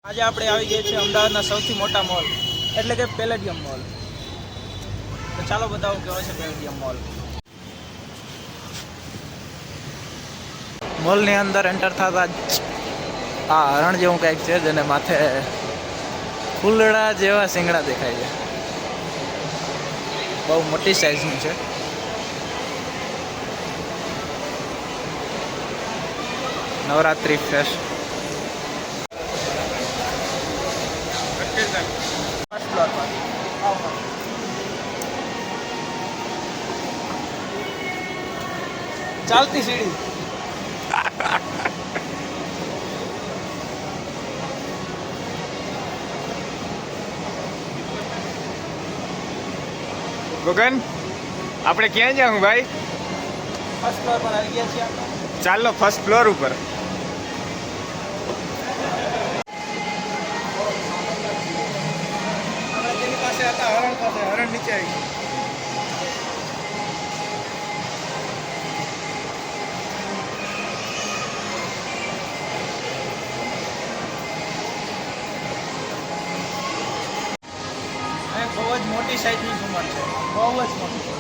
આજે આપણે આવી ગયા છીએ અમદાવાદના સૌથી મોટા મોલ એટલે કે પેલેડિયમ મોલ. તો ચાલો બતાવો કેવો છે પેલેડિયમ મોલ. મોલની અંદર એન્ટર થતા જ આ હરણ જેવું કંઈક છે જેને માથે ફૂલડા જેવા શિંગડા દેખાય છે. બહુ મોટી સાઈઝનું છે. નવરાત્રી ફેસ્ટ ફર્સ્ટ ફ્લોર પર ચાલતી સીડી. ગગન આપણે ક્યાં જાઉં ભાઈ? ફર્સ્ટ ફ્લોર પર આવી ગયા છીએ આપણે. ચાલો ફર્સ્ટ ફ્લોર ઉપર. આપણે તેની પાસે હતા હરણ પાસે, હરણ નીચે આવી ગયું. બહુ જ મોટી સાઈઝની ઝુમર છે, બહુ જ મોટી.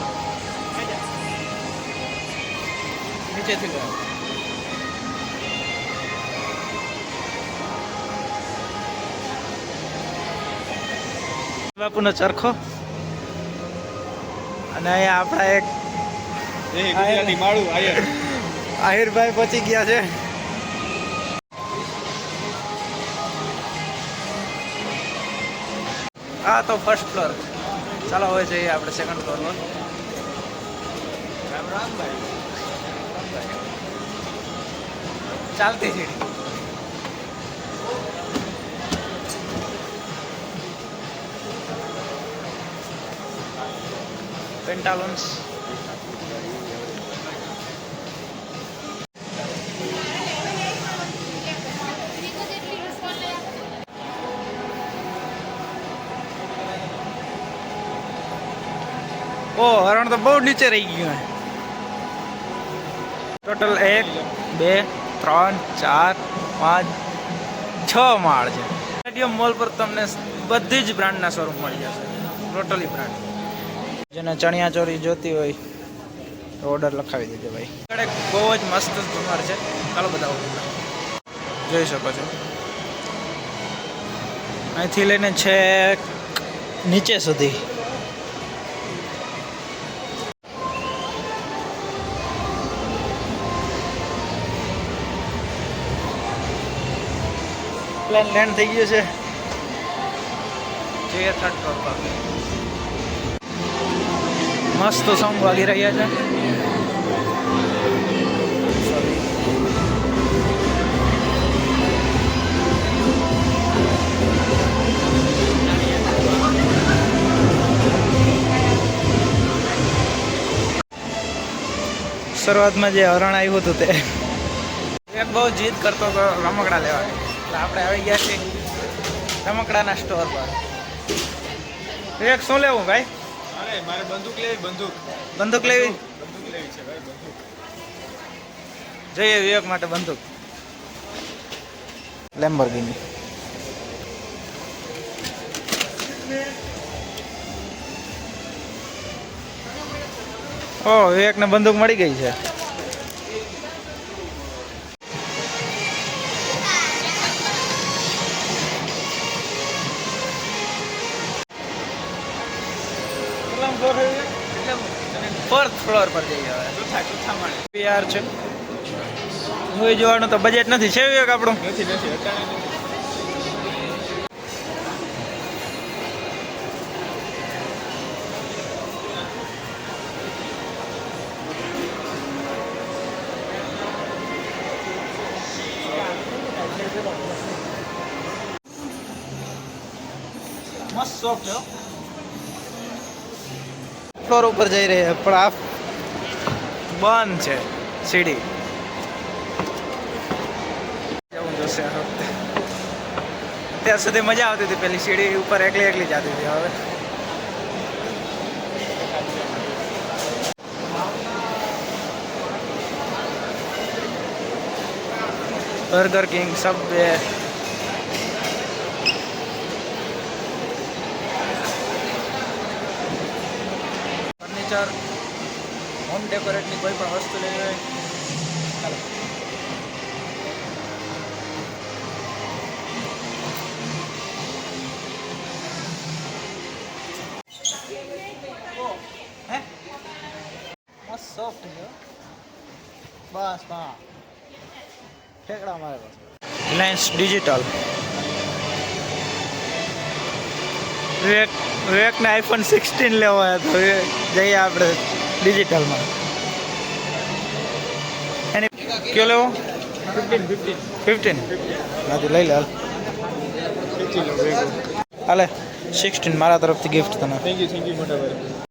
નીચેથી લો. બાપુનો ચરખો અને અહીંયા આપણા એક માળું આયર આહિરભાઈ પહોંચી ગયા છે. હા તો ફર્સ્ટ ફ્લોર. ચાલો હવે જઈએ આપણે સેકન્ડ ફ્લોર પર. રામ રામ ભાઈ. ચાલતી સીડી. પેન્ટાલુન્સ. ઓ હરણ તો બહુ નીચે રહી ગયું. ટોટલ 1 2 3 4 5 6 માળ છે. પેલેડિયમ મોલ પર તમને બધી જ બ્રાન્ડના શોરૂમ મળી જશે. Totally brand. જેને ચણિયા ચોરી જોતી હોય તો ઓર્ડર લખાવી દેજો ભાઈ. આગળ બહુ જ મસ્ત ઝુમર છે. ચાલો બતાવો. જોઈ શકો છો અહીંથી લઈને છેક નીચે સુધી. પ્લેન લેન્ડ થઈ ગયું છે. જે થર્ડ ફ્લોર પર મસ્ત સોંગ વાગી રહ્યા છે. શરૂઆતમાં જે હરણ આવ્યું હતું તે એક બહુ જીદ કરતો હતો રમકડા લેવાની. આપણે આવી ગયા છીએ રમકડાના સ્ટોર પર. એક શું લેવું ભાઈ? અરે મારે બંદૂક લેવી. બંદૂક લેવી છે ભાઈ. બંદૂક જોઈએ વિવેક માટે બંદૂક. લેમ્બોર્ગિની. ઓ વિવેકને બંદૂક મળી ગઈ છે. ફોર્થ ફ્લોર પર જઈએ હવે. ચોથા માળે પીઆર છે. મૂવી જોવાનું તો બજેટ નથી છે વિવેક આપણું. નથી અત્યારે મસ્ત શોખ છે. ફ્લોર ઉપર જઈ રહી પણ આ બંધ છે સીડી. જવું જોશે આ વખતે. અત્યાર સુધી મજા આવતી હતી. પેલી સીડી ઉપર એકલી જતી હતી. હવે Burger King, Subway, furniture home ડેકોરેટની કોઈ પણ વસ્તુ લેવી હોય ચાલો. હે મસ્ત સોફ્ટ છે બસ હા ઠેકડા મારે બસ. રિલાયન્સ ડિજિટલ વિવેકને આઈફોન 16 લેવો હોય તો જઈએ આપણે ડિજિટલમાં. એની કયો લેવો 15 હાથી લઈ લે હાલ. હાલે 16 મારા તરફથી ગિફ્ટ તને. થેન્ક યુ મોટા ભાઈ.